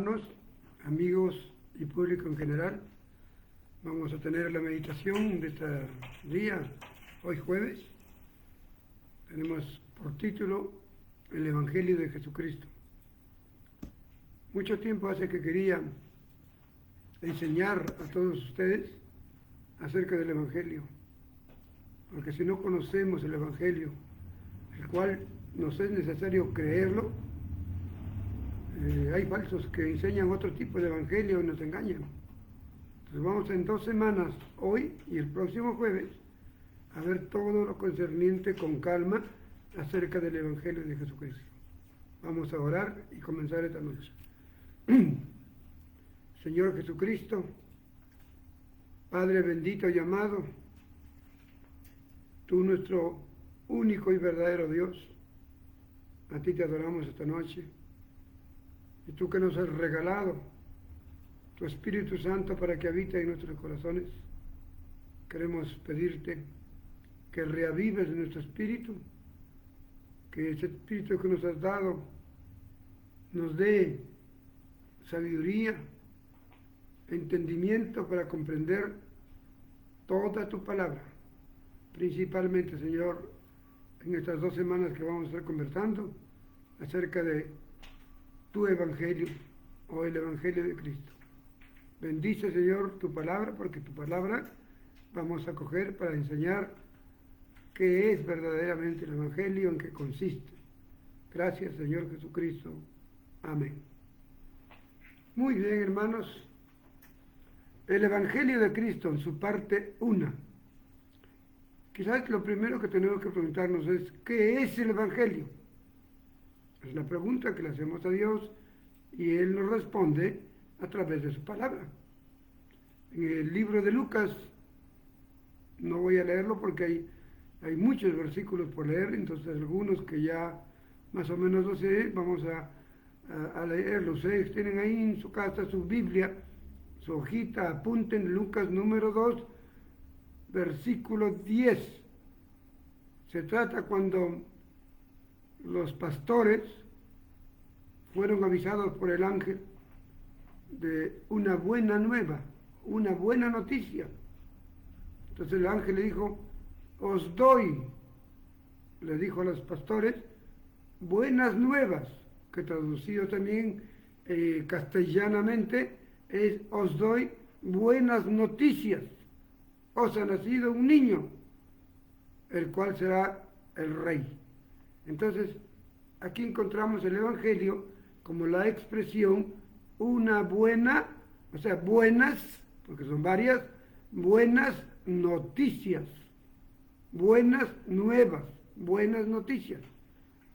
Hermanos, amigos y público en general, vamos a tener la meditación de este día, hoy jueves. Tenemos por título el Evangelio de Jesucristo. Mucho tiempo hace que quería enseñar a todos ustedes acerca del Evangelio, porque si no conocemos el Evangelio, el cual nos es necesario creerlo, hay falsos que enseñan otro tipo de evangelio y nos engañan. Entonces vamos en 2 semanas, hoy y el próximo jueves, a ver todo lo concerniente con calma acerca del Evangelio de Jesucristo. Vamos a orar y comenzar esta noche. Señor Jesucristo, Padre bendito y amado, tú nuestro único y verdadero Dios, a ti te adoramos esta noche. Y tú que nos has regalado tu Espíritu Santo para que habite en nuestros corazones, queremos pedirte que reavives nuestro espíritu, que ese espíritu que nos has dado nos dé sabiduría, entendimiento para comprender toda tu palabra, principalmente, Señor, en estas 2 semanas que vamos a estar conversando acerca de tu Evangelio o el Evangelio de Cristo. Bendice, Señor, tu palabra, porque tu palabra vamos a coger para enseñar qué es verdaderamente el Evangelio, en qué consiste. Gracias, Señor Jesucristo. Amén. Muy bien, hermanos. El Evangelio de Cristo en su parte 1. Quizás lo primero que tenemos que preguntarnos es, ¿qué es el Evangelio? Es la pregunta que le hacemos a Dios y Él nos responde a través de su palabra. En el libro de Lucas, no voy a leerlo porque hay muchos versículos por leer, entonces algunos que ya más o menos lo sé, vamos a leerlos. Ustedes tienen ahí en su casa su Biblia, su hojita, apunten Lucas número 2, versículo 10. Se trata cuando los pastores fueron avisados por el ángel de una buena nueva, una buena noticia. Entonces el ángel le dijo, os doy, le dijo a los pastores, buenas nuevas, que traducido también castellanamente es, os doy buenas noticias. Os ha nacido un niño, el cual será el rey. Entonces, aquí encontramos el Evangelio como la expresión una buena, o sea, buenas, porque son varias, buenas noticias, buenas nuevas, buenas noticias.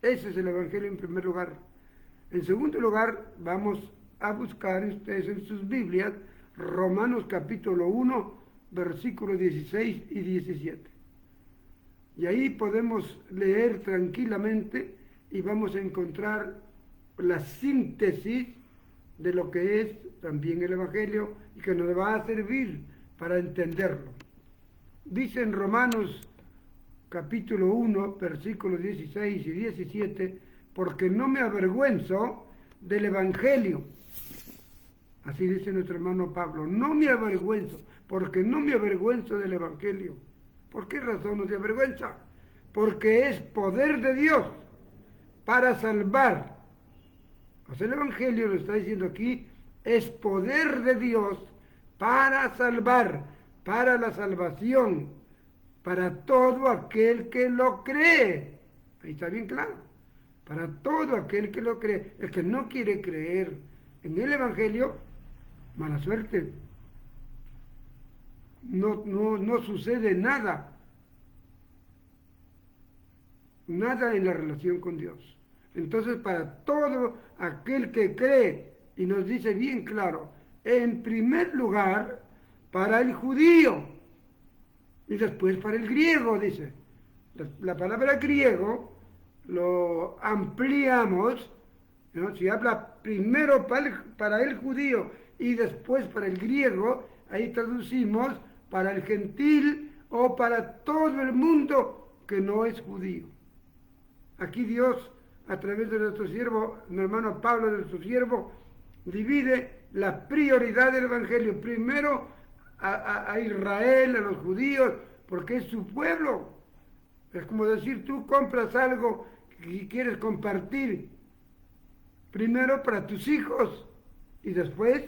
Ese es el Evangelio en primer lugar. En segundo lugar, vamos a buscar ustedes en sus Biblias Romanos capítulo 1, versículos 16 y 17. Y ahí podemos leer tranquilamente y vamos a encontrar la síntesis de lo que es también el Evangelio y que nos va a servir para entenderlo. Dice en Romanos capítulo 1, versículos 16 y 17, porque no me avergüenzo del Evangelio. Así dice nuestro hermano Pablo, no me avergüenzo, porque no me avergüenzo del Evangelio. ¿Por qué razón no se avergüenza? Porque es poder de Dios para salvar. O sea, el Evangelio lo está diciendo aquí, es poder de Dios para salvar, para la salvación, para todo aquel que lo cree. Ahí está bien claro. Para todo aquel que lo cree. El que no quiere creer en el Evangelio, mala suerte. No sucede nada en la relación con Dios. Entonces, para todo aquel que cree, y nos dice bien claro, en primer lugar, para el judío, y después para el griego, dice. La palabra griego lo ampliamos, ¿no? Si habla primero para el judío y después para el griego, ahí traducimos para el gentil o para todo el mundo que no es judío. Aquí Dios, a través de nuestro siervo, mi hermano Pablo, de nuestro siervo, divide la prioridad del Evangelio. Primero a Israel, a los judíos, porque es su pueblo. Es como decir, tú compras algo que quieres compartir, primero para tus hijos y después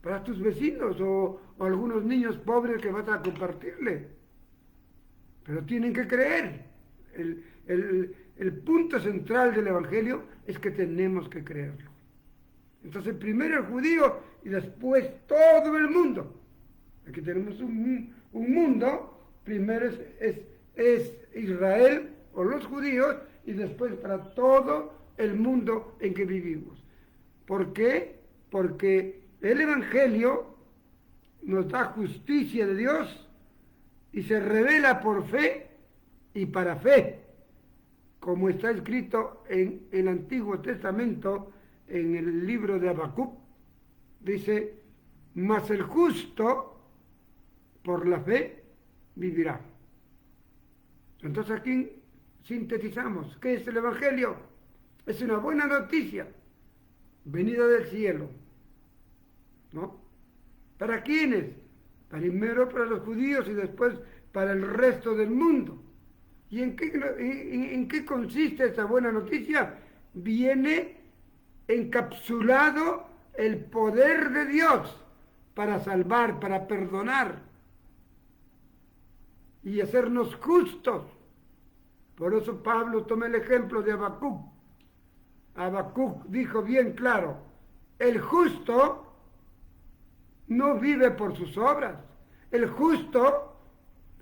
para tus vecinos o algunos niños pobres que vas a compartirle. Pero tienen que creer. El punto central del Evangelio es que tenemos que creerlo. Entonces primero el judío y después todo el mundo. Aquí tenemos un mundo, primero es Israel o los judíos y después para todo el mundo en que vivimos. ¿Por qué? Porque el Evangelio nos da justicia de Dios y se revela por fe y para fe, como está escrito en el Antiguo Testamento, en el libro de Habacuc. Dice, mas el justo por la fe vivirá. Entonces aquí sintetizamos, ¿qué es el Evangelio? Es una buena noticia, venida del cielo, ¿no? ¿Para quiénes? Primero para los judíos y después para el resto del mundo. ¿Y en qué consiste esa buena noticia? Viene encapsulado el poder de Dios para salvar, para perdonar y hacernos justos. Por eso Pablo toma el ejemplo de Habacuc. Habacuc dijo bien claro, el justo no vive por sus obras. El justo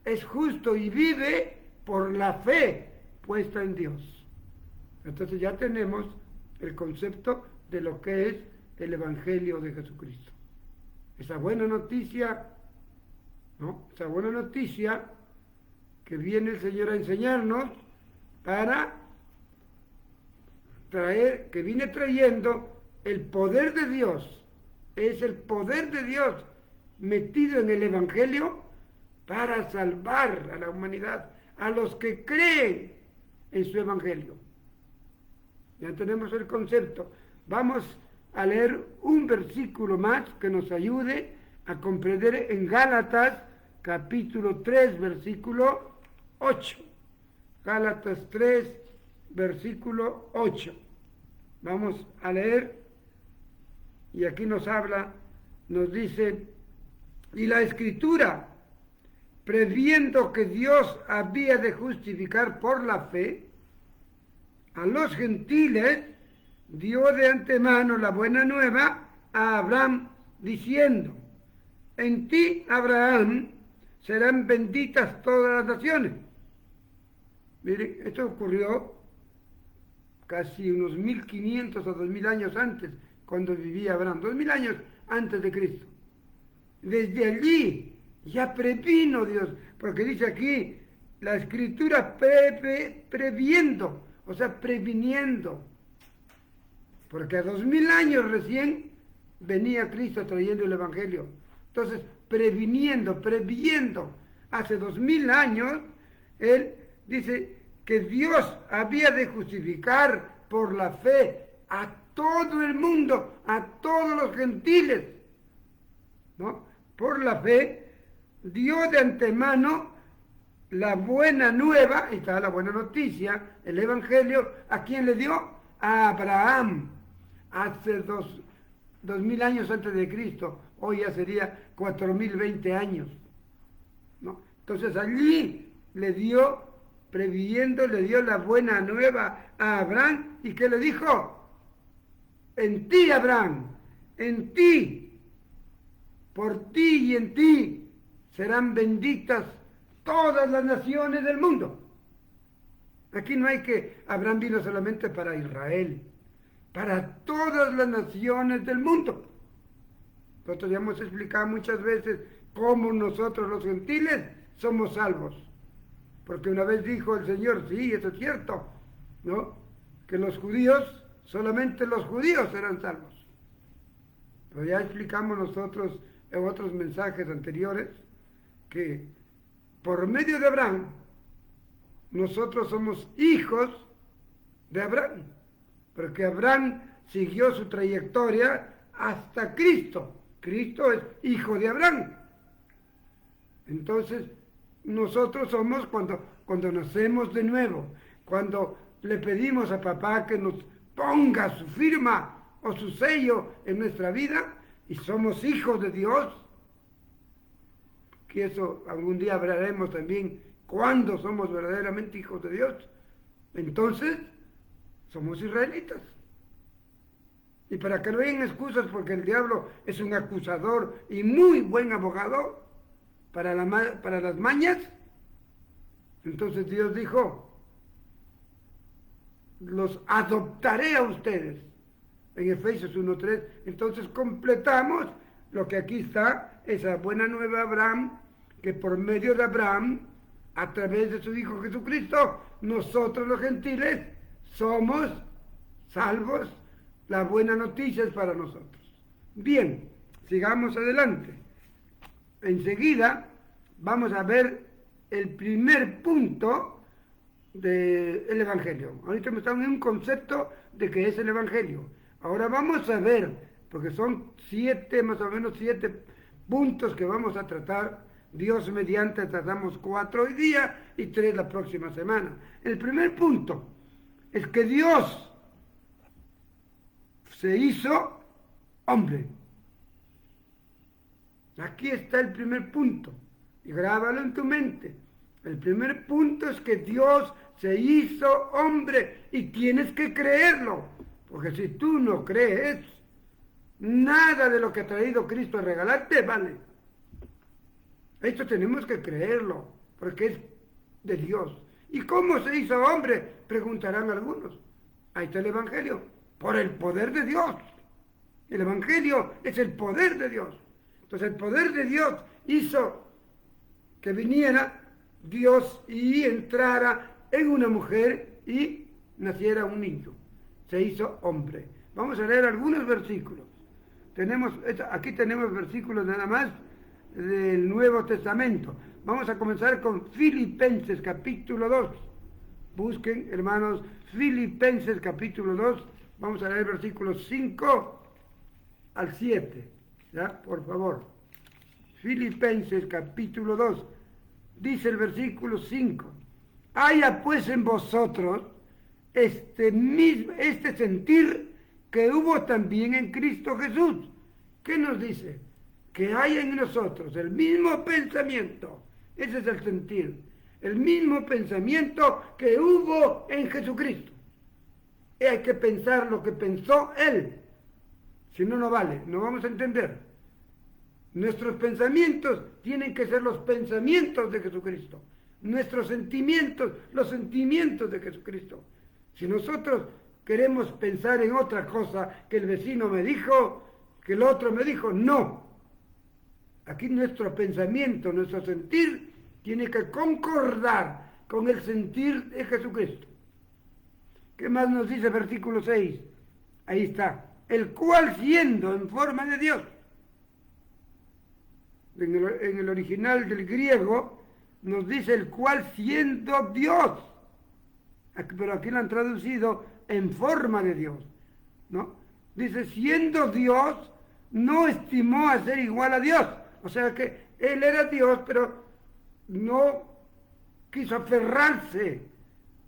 es justo y vive por la fe puesta en Dios. Entonces ya tenemos el concepto de lo que es el Evangelio de Jesucristo. Esa buena noticia, ¿no? Esa buena noticia que viene el Señor a enseñarnos para traer, que viene trayendo el poder de Dios. Es el poder de Dios metido en el Evangelio para salvar a la humanidad, a los que creen en su Evangelio. Ya tenemos el concepto. Vamos a leer un versículo más que nos ayude a comprender en Gálatas capítulo 3, versículo 8. Gálatas 3, versículo 8. Vamos a leer y aquí nos habla, nos dice, y la Escritura, previendo que Dios había de justificar por la fe a los gentiles, dio de antemano la buena nueva a Abraham, diciendo, en ti, Abraham, serán benditas todas las naciones. Miren, esto ocurrió casi unos 1500 o 2000 años antes, cuando vivía Abraham, 2000 años antes de Cristo. Desde allí ya previno Dios, porque dice aquí la Escritura previendo, o sea, previniendo, porque a 2000 años recién venía Cristo trayendo el Evangelio. Entonces, previendo, hace 2000 años, Él dice que Dios había de justificar por la fe a todo el mundo, a todos los gentiles, ¿no? Por la fe, dio de antemano la buena nueva, está la buena noticia, el Evangelio, ¿a quién le dio? A Abraham, hace 2000 años antes de Cristo, hoy ya sería 4020 años, ¿no? Entonces allí le dio, previendo, le dio la buena nueva a Abraham, ¿y qué le dijo? En ti, Abraham, en ti, por ti y en ti serán benditas todas las naciones del mundo. Aquí no hay que, Abraham vino solamente para Israel, para todas las naciones del mundo. Nosotros ya hemos explicado muchas veces cómo nosotros los gentiles somos salvos. Porque una vez dijo el Señor, sí, eso es cierto, ¿no? Que los judíos, solamente los judíos serán salvos. Pero ya explicamos nosotros en otros mensajes anteriores que por medio de Abraham, nosotros somos hijos de Abraham, porque Abraham siguió su trayectoria hasta Cristo. Cristo es hijo de Abraham. Entonces, nosotros somos cuando nacemos de nuevo, cuando le pedimos a papá que nos ponga su firma o su sello en nuestra vida y somos hijos de Dios, que eso algún día hablaremos también, cuando somos verdaderamente hijos de Dios. Entonces, somos israelitas. Y para que no hayan excusas, porque el diablo es un acusador y muy buen abogado para las mañas, entonces Dios dijo, los adoptaré a ustedes. En Efesios 1:3, entonces completamos lo que aquí está, esa buena nueva Abraham, que por medio de Abraham, a través de su Hijo Jesucristo, nosotros los gentiles somos salvos. La buena noticia es para nosotros. Bien, sigamos adelante. Enseguida vamos a ver el primer punto del Evangelio. Ahorita estamos en un concepto de qué es el Evangelio. Ahora vamos a ver, porque son más o menos 7 puntos que vamos a tratar. Dios mediante tratamos 4 hoy día y 3 la próxima semana. El primer punto es que Dios se hizo hombre. Aquí está el primer punto. Y grábalo en tu mente. El primer punto es que Dios se hizo hombre y tienes que creerlo. Porque si tú no crees, nada de lo que ha traído Cristo a regalarte vale. Esto tenemos que creerlo, porque es de Dios. ¿Y cómo se hizo hombre? Preguntarán algunos. Ahí está el Evangelio. Por el poder de Dios. El Evangelio es el poder de Dios. Entonces el poder de Dios hizo que viniera Dios y entrara en una mujer y naciera un niño. Se hizo hombre. Vamos a leer algunos versículos. Aquí tenemos versículos nada más del Nuevo Testamento. Vamos a comenzar con Filipenses capítulo 2. Busquen, hermanos, Filipenses capítulo 2. Vamos a leer versículos 5 al 7. ¿Ya? Por favor. Filipenses capítulo 2. Dice el versículo 5. Haya pues en vosotros este sentir que hubo también en Cristo Jesús. ¿Qué nos dice? Que haya en nosotros el mismo pensamiento. Ese es el sentir. El mismo pensamiento que hubo en Jesucristo. Y hay que pensar lo que pensó Él. Si no, no vale. No vamos a entender. Nuestros pensamientos tienen que ser los pensamientos de Jesucristo. Nuestros sentimientos, los sentimientos de Jesucristo. Si nosotros queremos pensar en otra cosa que el vecino me dijo, que el otro me dijo, no. Aquí nuestro pensamiento, nuestro sentir, tiene que concordar con el sentir de Jesucristo. ¿Qué más nos dice el versículo 6? Ahí está. El cual siendo en forma de Dios. En el original del griego nos dice el cual siendo Dios. Pero aquí lo han traducido en forma de Dios, ¿no? Dice, siendo Dios, no estimó a ser igual a Dios. O sea que Él era Dios, pero no quiso aferrarse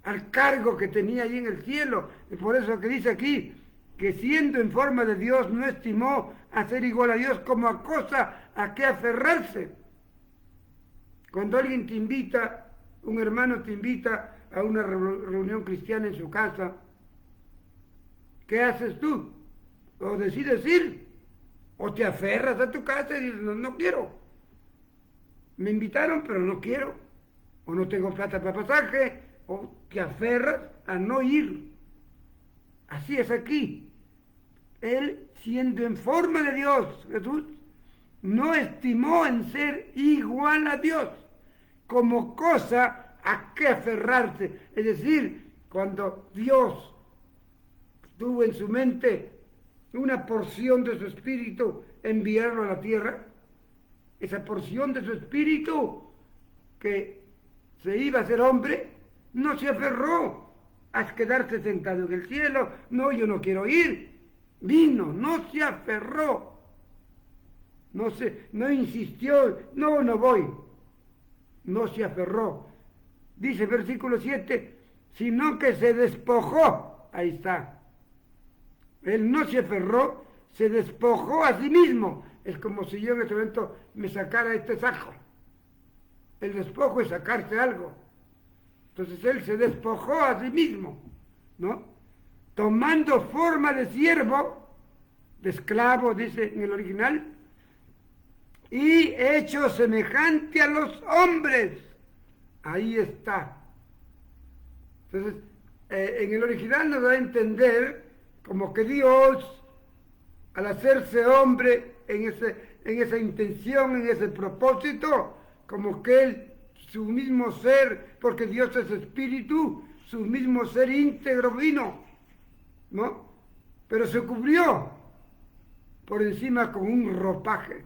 al cargo que tenía allí en el cielo. Y por eso que dice aquí, que siendo en forma de Dios, no estimó a ser igual a Dios como a cosa a que aferrarse. Cuando alguien te invita, un hermano te invita a una reunión cristiana en su casa, ¿qué haces tú? O decides ir, o te aferras a tu casa y dices, no, no quiero. Me invitaron, pero no quiero. O no tengo plata para pasaje, o te aferras a no ir. Así es aquí. Él, siendo en forma de Dios, Jesús, no estimó en ser igual a Dios, como cosa a que aferrarse. Es decir, cuando Dios tuvo en su mente una porción de su espíritu, enviarlo a la tierra, esa porción de su espíritu que se iba a ser hombre, no se aferró a quedarse sentado en el cielo. No, yo no quiero ir. Vino, no se aferró, no insistió, no voy, no se aferró. Dice versículo 7, sino que se despojó, ahí está. Él no se aferró, se despojó a sí mismo. Es como si yo en este momento me sacara este saco. El despojo es sacarse algo. Entonces él se despojó a sí mismo, ¿no? Tomando forma de siervo, de esclavo, dice en el original, y hecho semejante a los hombres. Ahí está. Entonces, en el original nos da a entender como que Dios, al hacerse hombre en esa intención, en ese propósito, como que Él, su mismo ser, porque Dios es espíritu, su mismo ser íntegro vino, ¿no? Pero se cubrió por encima con un ropaje,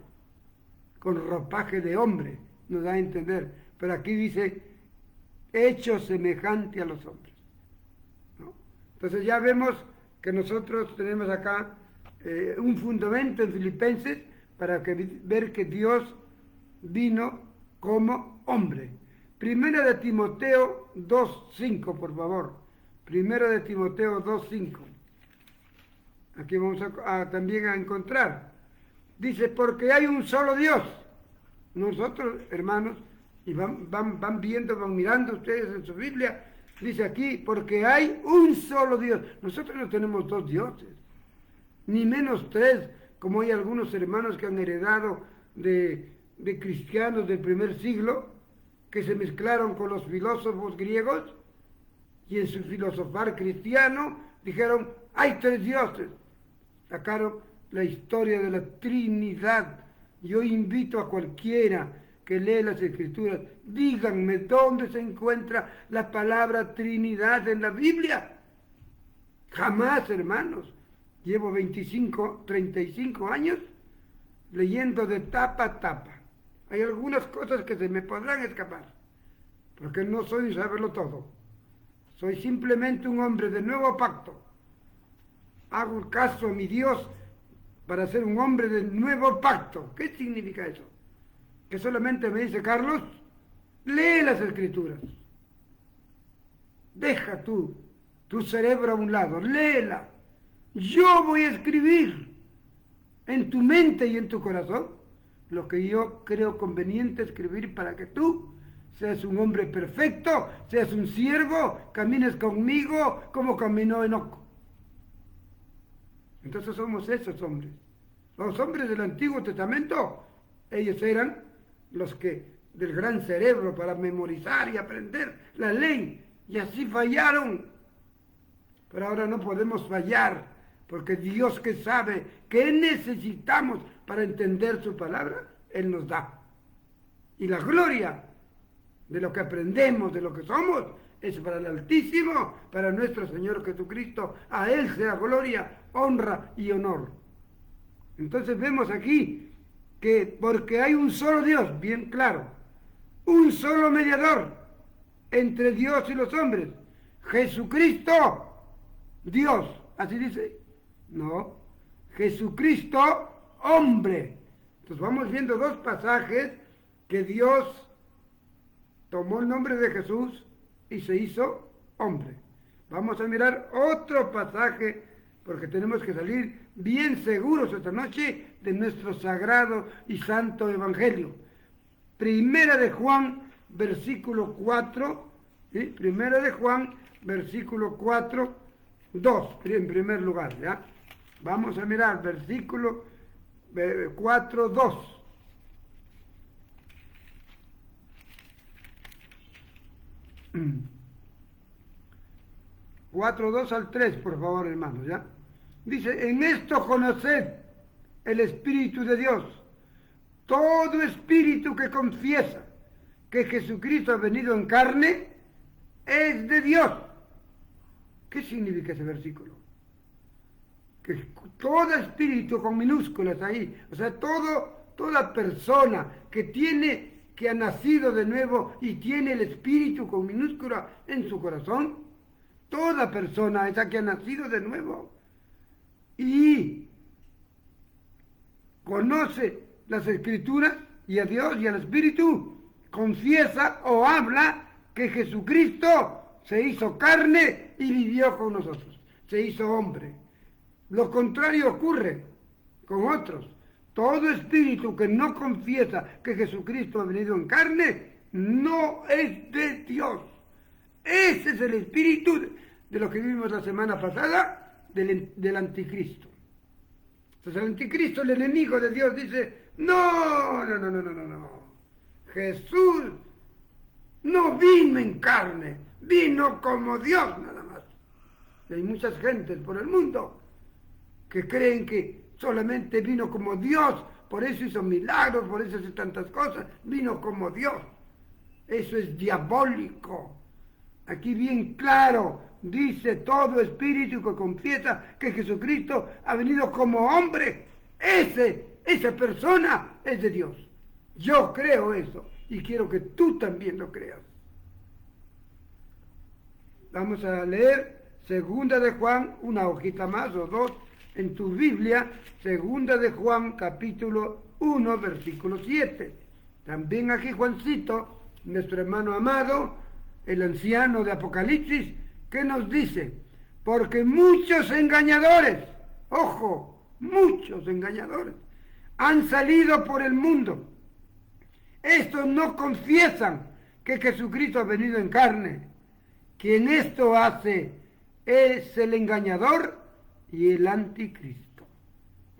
con ropaje de hombre, nos da a entender. Pero aquí dice, hecho semejante a los hombres, ¿no? Entonces ya vemos que nosotros tenemos acá un fundamento en Filipenses para ver que Dios vino como hombre. Primera de Timoteo 2:5, por favor. Primera de Timoteo 2:5. Aquí vamos también a encontrar. Dice, porque hay un solo Dios. Nosotros, hermanos, y van viendo, van mirando ustedes en su Biblia, dice aquí, porque hay un solo Dios. Nosotros no tenemos dos dioses, ni menos tres, como hay algunos hermanos que han heredado de cristianos del primer siglo, que se mezclaron con los filósofos griegos, y en su filosofar cristiano dijeron, hay tres dioses. Sacaron la historia de la Trinidad. Yo invito a cualquiera que lee las Escrituras, díganme dónde se encuentra la palabra Trinidad en la Biblia. Jamás, hermanos. Llevo 35 años leyendo de tapa a tapa. Hay algunas cosas que se me podrán escapar, porque no soy saberlo todo. Soy simplemente un hombre de nuevo pacto. Hago caso a mi Dios para ser un hombre de nuevo pacto. ¿Qué significa eso? Que solamente me dice, Carlos, lee las Escrituras. Deja tu cerebro a un lado, léela. Yo voy a escribir en tu mente y en tu corazón lo que yo creo conveniente escribir para que tú seas un hombre perfecto, seas un siervo, camines conmigo como caminó Enoc. Entonces somos esos hombres. Los hombres del Antiguo Testamento, ellos eran los que del gran cerebro para memorizar y aprender la ley, y así fallaron. Pero ahora no podemos fallar, porque Dios, que sabe qué necesitamos para entender su palabra, Él nos da. Y la gloria de lo que aprendemos, de lo que somos, es para el Altísimo, para nuestro Señor Jesucristo. A Él sea gloria, honra y honor. Entonces vemos aquí que porque hay un solo Dios, bien claro, un solo mediador entre Dios y los hombres, Jesucristo, Dios, ¿así dice? No, Jesucristo, hombre. Entonces vamos viendo dos pasajes que Dios tomó el nombre de Jesús y se hizo hombre. Vamos a mirar otro pasaje, porque tenemos que salir bien seguros esta noche de nuestro sagrado y santo evangelio. Primera de Juan, versículo 4, ¿sí? Primera de Juan, versículo 4, 2, en primer lugar, ¿ya? Vamos a mirar versículo 4, 2. Cuatro, 2 al 3, por favor, hermanos, ¿ya? Dice, en esto conoced el Espíritu de Dios. Todo espíritu que confiesa que Jesucristo ha venido en carne es de Dios. ¿Qué significa ese versículo? Que todo espíritu con minúsculas ahí, o sea, toda persona que ha nacido de nuevo y tiene el espíritu con minúscula en su corazón, toda persona esa que ha nacido de nuevo, y conoce las Escrituras y a Dios y al Espíritu, confiesa o habla que Jesucristo se hizo carne y vivió con nosotros, se hizo hombre. Lo contrario ocurre con otros. Todo espíritu que no confiesa que Jesucristo ha venido en carne, no es de Dios. Ese es el espíritu de lo que vimos la semana pasada, del anticristo. Entonces el anticristo, el enemigo de Dios, dice, no. Jesús no vino en carne, vino como Dios nada más. Y hay muchas gentes por el mundo que creen que solamente vino como Dios, por eso hizo milagros, por eso hizo tantas cosas, vino como Dios. Eso es diabólico. Aquí bien claro dice todo espíritu que confiesa que Jesucristo ha venido como hombre. Esa persona es de Dios. Yo creo eso y quiero que tú también lo creas. Vamos a leer Segunda de Juan, una hojita más o dos en tu Biblia, Segunda de Juan, capítulo 1, versículo 7. También aquí Juancito, nuestro hermano amado, el anciano de Apocalipsis, que nos dice, porque muchos engañadores, ojo, muchos engañadores, han salido por el mundo. Estos no confiesan que Jesucristo ha venido en carne. Quien esto hace es el engañador y el anticristo.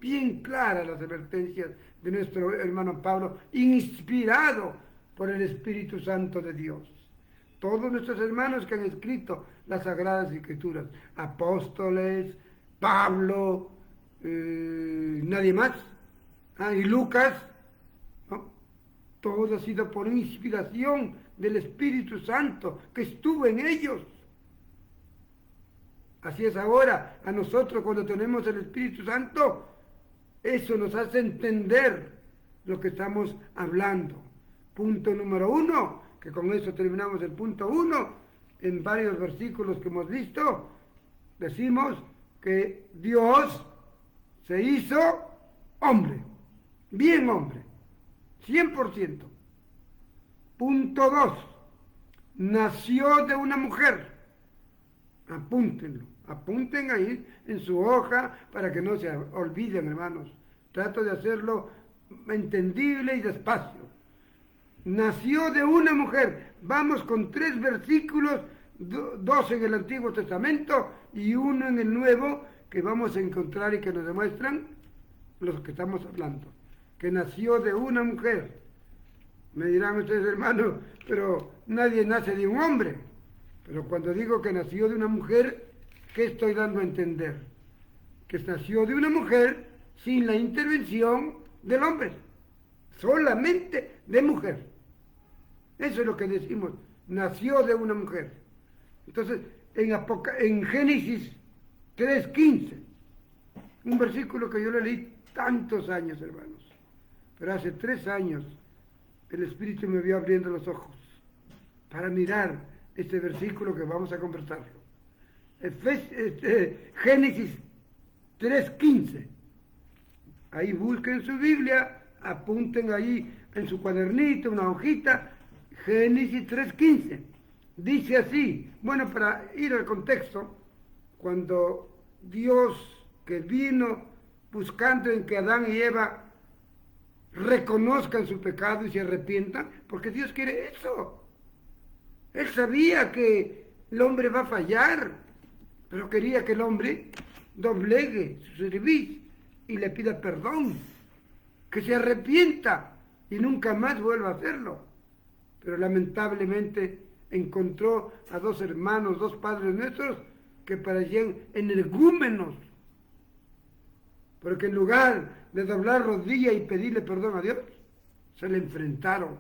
Bien claras las advertencias de nuestro hermano Pablo, inspirado por el Espíritu Santo de Dios. Todos nuestros hermanos que han escrito las Sagradas Escrituras, apóstoles, Pablo, nadie más, y Lucas, ¿no? Todo ha sido por inspiración del Espíritu Santo que estuvo en ellos. Así es ahora, a nosotros cuando tenemos el Espíritu Santo, eso nos hace entender lo que estamos hablando. Punto número 1, que con eso terminamos el punto 1, en varios versículos que hemos visto, decimos que Dios se hizo hombre, bien hombre, 100%. Punto 2, nació de una mujer. Apúntenlo, apunten ahí en su hoja para que no se olviden, hermanos. Trato de hacerlo entendible y despacio. Nació de una mujer. Vamos con 3 versículos, 2 en el Antiguo Testamento y 1 en el Nuevo, que vamos a encontrar y que nos demuestran los que estamos hablando. Que nació de una mujer. Me dirán ustedes, hermanos, pero nadie nace de un hombre. Pero cuando digo que nació de una mujer, ¿qué estoy dando a entender? Que nació de una mujer sin la intervención del hombre, solamente de mujer. Eso es lo que decimos, nació de una mujer. Entonces, en Génesis 3:15, un versículo que yo le leí tantos años, hermanos, pero hace 3 años el Espíritu me vio abriendo los ojos para mirar este versículo que vamos a conversarlo. Génesis 3:15. Ahí busquen su Biblia, apunten ahí en su cuadernito, una hojita, Génesis 3:15. Dice así, bueno, para ir al contexto, cuando Dios que vino buscando en que Adán y Eva reconozcan su pecado y se arrepientan, porque Dios quiere eso. Él sabía que el hombre va a fallar, pero quería que el hombre doblegue su cerviz y le pida perdón, que se arrepienta y nunca más vuelva a hacerlo. Pero lamentablemente encontró a 2 hermanos, 2 padres nuestros, que parecían energúmenos, porque en lugar de doblar rodilla y pedirle perdón a Dios, se le enfrentaron.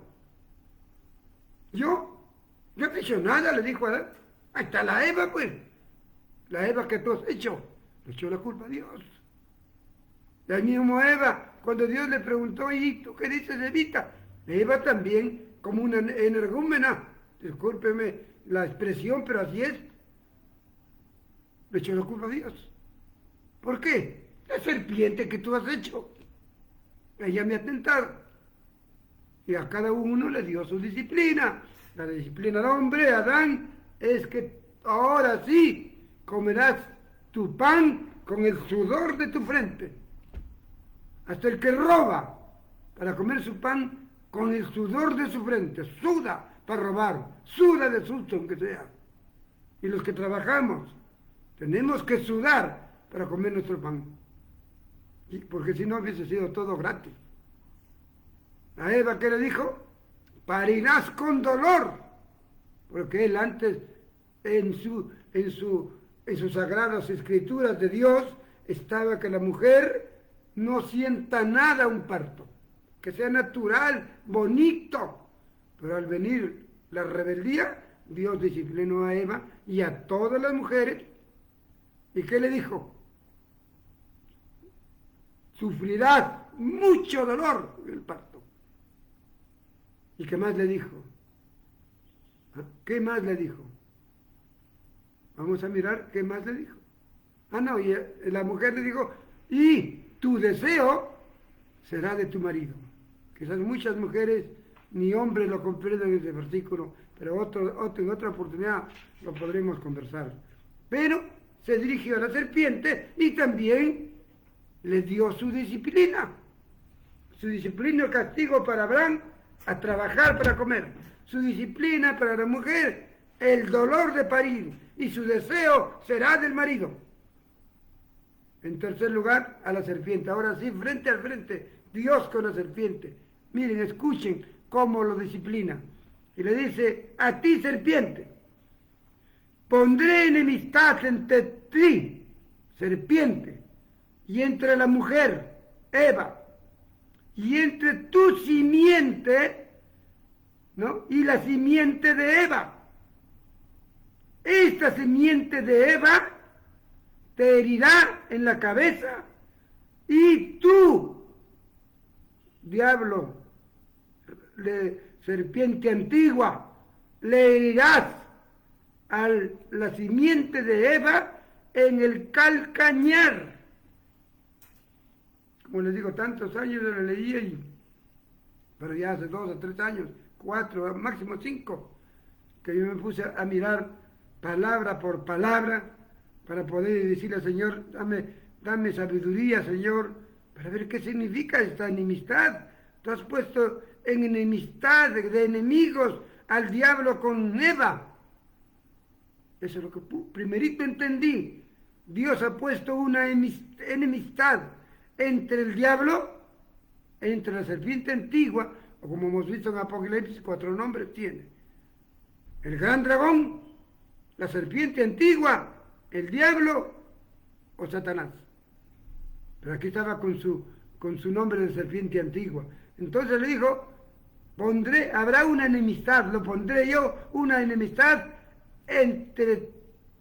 Yo no he hecho nada, le dijo a Adán. Ahí está la Eva, pues. La Eva que tú has hecho. Le echó la culpa a Dios. La misma Eva, cuando Dios le preguntó, ¿y tú qué dices, Evita? Eva también, como una energúmena, discúlpeme la expresión, pero así es, le echó la culpa a Dios. ¿Por qué? La serpiente que tú has hecho. Ella me ha tentado. Y a cada uno le dio su disciplina. La disciplina del hombre, Adán, es que ahora sí comerás tu pan con el sudor de tu frente. Hasta el que roba para comer su pan con el sudor de su frente, suda para robar, suda de susto aunque sea. Y los que trabajamos, tenemos que sudar para comer nuestro pan. Porque si no hubiese sido todo gratis. A Eva, ¿qué le dijo? Parirás con dolor. Porque él antes, en sus sagradas escrituras de Dios, estaba que la mujer no sienta nada un parto. Que sea natural, bonito. Pero al venir la rebeldía, Dios disciplinó a Eva y a todas las mujeres. ¿Y qué le dijo? Sufrirás mucho dolor en el parto. ¿Y qué más le dijo? ¿Qué más le dijo? Vamos a mirar qué más le dijo. No, y la mujer le dijo, y tu deseo será de tu marido. Quizás muchas mujeres ni hombres lo comprenden en este versículo, pero en otra oportunidad lo podremos conversar. Pero se dirigió a la serpiente y también le dio su disciplina. Su disciplina, el castigo para Abraham, a trabajar para comer. Su disciplina para la mujer, el dolor de parir. Y su deseo será del marido. En tercer lugar, a la serpiente. Ahora sí, frente al frente, Dios con la serpiente. Miren, escuchen cómo lo disciplina. Y le dice, a ti serpiente, pondré enemistad entre ti, serpiente, y entre la mujer, Eva, y entre tu simiente, ¿no? Y la simiente de Eva. Esta simiente de Eva te herirá en la cabeza y tú, diablo, serpiente antigua, le herirás a la simiente de Eva en el calcañar. Como les digo, tantos años yo lo leía, pero ya hace 2 o 3 años, 4, máximo 5, que yo me puse a mirar palabra por palabra para poder decirle al Señor, dame sabiduría, Señor, para ver qué significa esta enemistad. Tú has puesto en enemistad de enemigos al diablo con Eva. Eso es lo que primerito entendí. Dios ha puesto una enemistad entre el diablo, entre la serpiente antigua, o como hemos visto en Apocalipsis, 4 nombres tiene. El gran dragón, la serpiente antigua, el diablo o Satanás. Pero aquí estaba con su nombre de serpiente antigua. Entonces le dijo, habrá una enemistad, lo pondré yo, una enemistad entre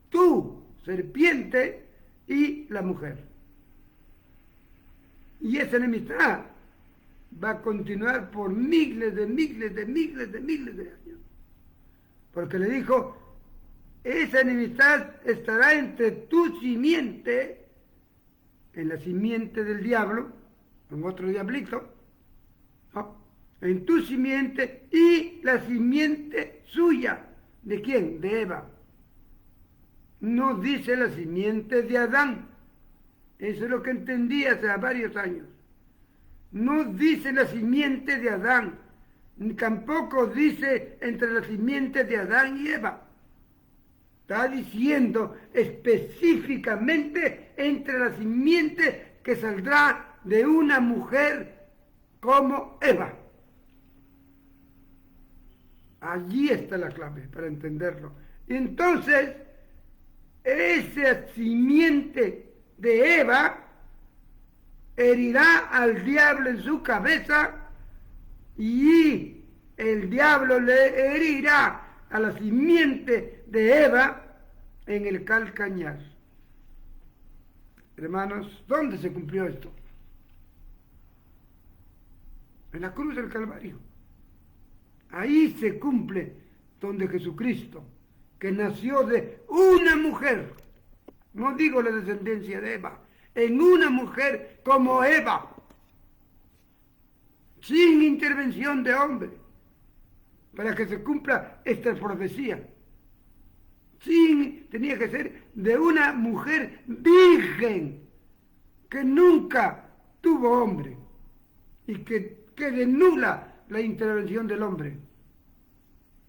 tu serpiente y la mujer. Y esa enemistad va a continuar por miles de años. Porque le dijo, esa enemistad estará entre tu simiente, en la simiente del diablo, en otro diablito, ¿no? En tu simiente y la simiente suya. ¿De quién? De Eva. No dice la simiente de Adán. Eso es lo que entendí hace varios años. No dice la simiente de Adán, ni tampoco dice entre la simiente de Adán y Eva. Está diciendo específicamente entre la simiente que saldrá de una mujer como Eva. Allí está la clave para entenderlo. Entonces, esa simiente de Eva herirá al diablo en su cabeza y el diablo le herirá a la simiente de Eva en el calcañar. Hermanos, ¿dónde se cumplió esto? En la cruz del Calvario. Ahí se cumple donde Jesucristo, que nació de una mujer, no digo la descendencia de Eva, en una mujer como Eva, sin intervención de hombre, para que se cumpla esta profecía. Tenía que ser de una mujer virgen, que nunca tuvo hombre, y que quede nula la intervención del hombre.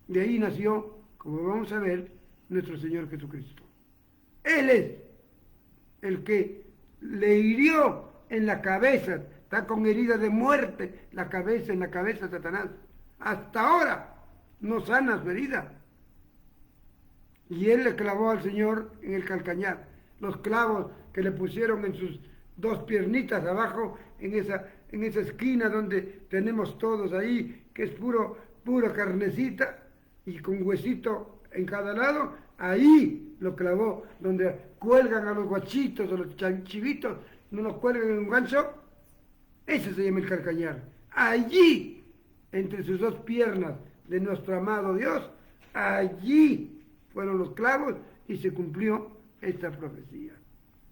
De ahí nació, como vamos a ver, nuestro Señor Jesucristo. Él es el que le hirió en la cabeza, está con herida de muerte en la cabeza de Satanás. Hasta ahora no sana su herida. Y él le clavó al Señor en el calcañar. Los clavos que le pusieron en sus dos piernitas abajo, en esa esquina donde tenemos todos ahí, que es pura carnecita y con huesito en cada lado, ahí lo clavó, donde cuelgan a los guachitos o los chivitos, no los cuelgan en un gancho, ese se llama el calcañar. Allí, entre sus dos piernas de nuestro amado Dios, allí fueron los clavos y se cumplió esta profecía,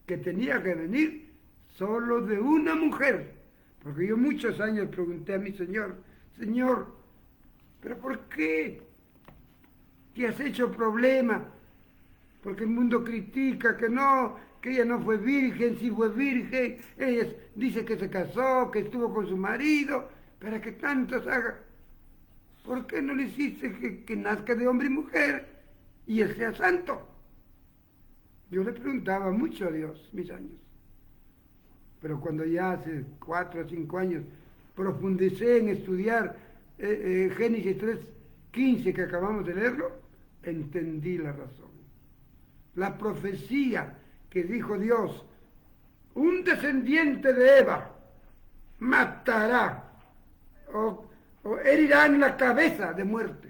que tenía que venir solo de una mujer. Porque yo muchos años pregunté a mi Señor, Señor, ¿pero por qué te has hecho problema? Porque el mundo critica que ella no fue virgen, sí fue virgen, ella dice que se casó, que estuvo con su marido, para que tantos hagan. ¿Por qué no le hiciste que nazca de hombre y mujer y él sea santo? Yo le preguntaba mucho a Dios mis años. Pero cuando ya hace 4 o 5 años profundicé en estudiar Génesis 3:15 que acabamos de leerlo, entendí la razón. La profecía que dijo Dios, un descendiente de Eva matará o herirá en la cabeza de muerte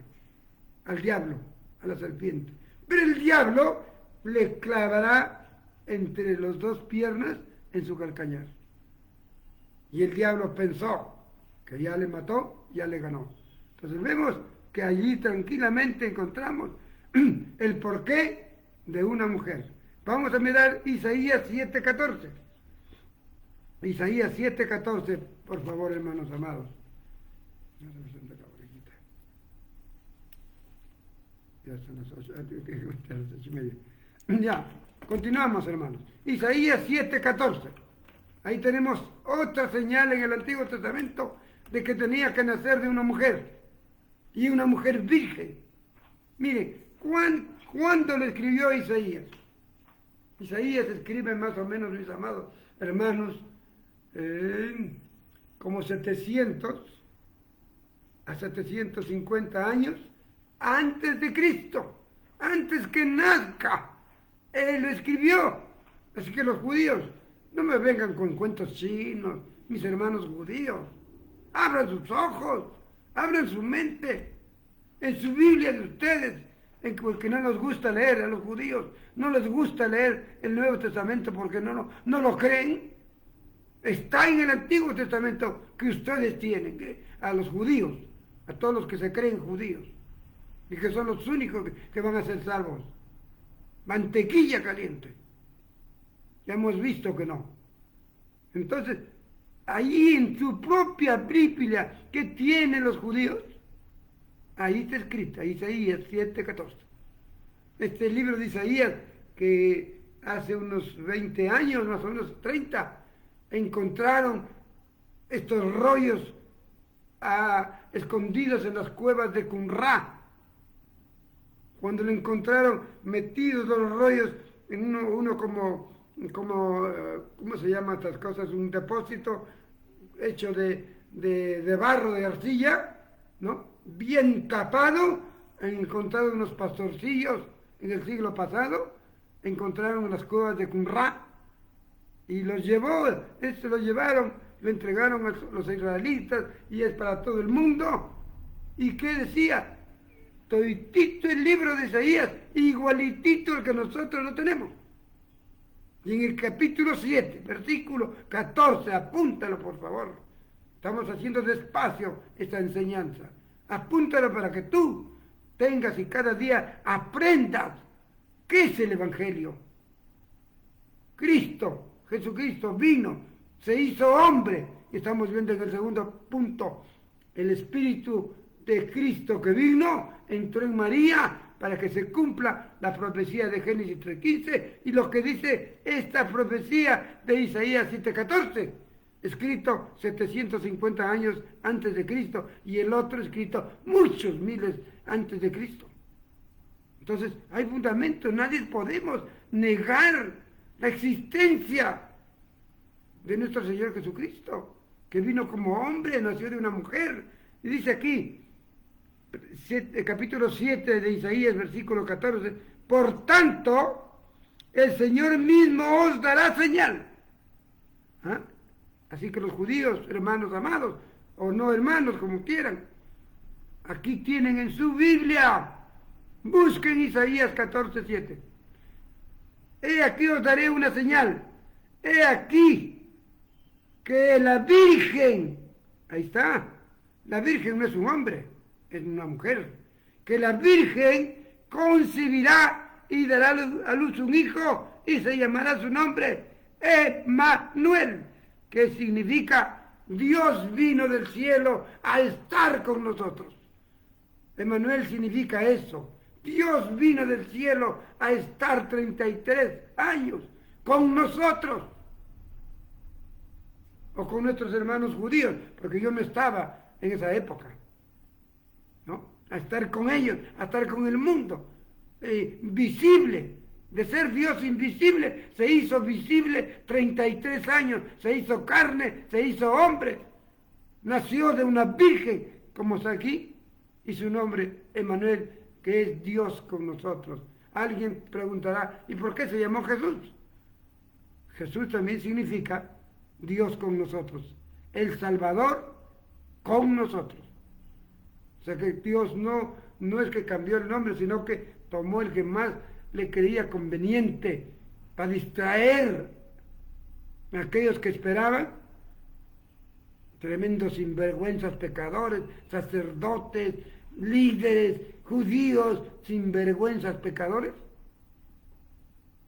al diablo, a la serpiente. Pero el diablo le clavará entre las dos piernas en su calcañar. Y el diablo pensó que ya le mató, ya le ganó. Entonces vemos que allí tranquilamente encontramos el porqué de una mujer. Vamos a mirar Isaías 7:14. Isaías 7:14, por favor, hermanos amados. Ya son las 8:30. Ya, continuamos, hermanos. Isaías 7:14. Ahí tenemos otra señal en el Antiguo Testamento de que tenía que nacer de una mujer, y una mujer virgen. Mire, ¿cuándo le escribió Isaías? Isaías escribe más o menos, mis amados hermanos, como 700 a 750 años antes de Cristo, antes que nazca. Él lo escribió. Así que los judíos, no me vengan con cuentos chinos, mis hermanos judíos. Abran sus ojos, abran su mente. En su Biblia de ustedes, porque no nos gusta leer a los judíos, no les gusta leer el Nuevo Testamento porque no lo creen. Está en el Antiguo Testamento que ustedes tienen, a los judíos, a todos los que se creen judíos, y que son los únicos que van a ser salvos. Mantequilla caliente. Ya hemos visto que no. Entonces, ahí en su propia Biblia que tienen los judíos, ahí está escrita, Isaías 7:14. Este libro de Isaías, que hace unos 20 años, más o menos 30, encontraron estos rollos escondidos en las cuevas de Qumrá. Cuando lo encontraron metidos los rollos en uno como ¿cómo se llaman estas cosas? Un depósito hecho de barro, de arcilla, ¿no? Bien tapado. Encontraron unos pastorcillos en el siglo pasado, encontraron las cuevas de Qumrá y lo llevaron, lo entregaron a los israelitas y es para todo el mundo. ¿Y qué decía? Toditito el libro de Isaías, igualitito el que nosotros lo tenemos. Y en el capítulo 7, versículo 14, apúntalo por favor. Estamos haciendo despacio esta enseñanza. Apúntalo para que tú tengas y cada día aprendas qué es el Evangelio. Cristo Jesucristo vino, se hizo hombre. Y estamos viendo en el segundo punto, el Espíritu de Cristo que vino, entró en María para que se cumpla la profecía de Génesis 3:15 y lo que dice esta profecía de Isaías 7:14, escrito 750 años antes de Cristo y el otro escrito muchos miles antes de Cristo. Entonces hay fundamentos, nadie podemos negar la existencia de nuestro Señor Jesucristo, que vino como hombre, nació de una mujer. Y dice aquí, capítulo 7 de Isaías, versículo 14, por tanto, el Señor mismo os dará señal. ¿Ah? Así que los judíos, hermanos amados, o no hermanos, como quieran, aquí tienen en su Biblia, busquen Isaías 14:7. He aquí os daré una señal. He aquí que la Virgen, ahí está, la Virgen no es un hombre, es una mujer, que la Virgen concebirá y dará a luz un hijo y se llamará su nombre Emmanuel, que significa Dios vino del cielo a estar con nosotros. Emmanuel significa eso, Dios vino del cielo a estar 33 años con nosotros, o con nuestros hermanos judíos, porque yo no estaba en esa época, ¿no? A estar con ellos, a estar con el mundo, visible, de ser Dios invisible, se hizo visible 33 años, se hizo carne, se hizo hombre, nació de una virgen, como está aquí, y su nombre, Emmanuel, que es Dios con nosotros. Alguien preguntará, ¿y por qué se llamó Jesús? Jesús también significa Dios con nosotros, el Salvador con nosotros. O sea que Dios no es que cambió el nombre, sino que tomó el que más le creía conveniente para distraer a aquellos que esperaban, tremendos sinvergüenzas pecadores, sacerdotes, líderes, judíos, sinvergüenzas pecadores,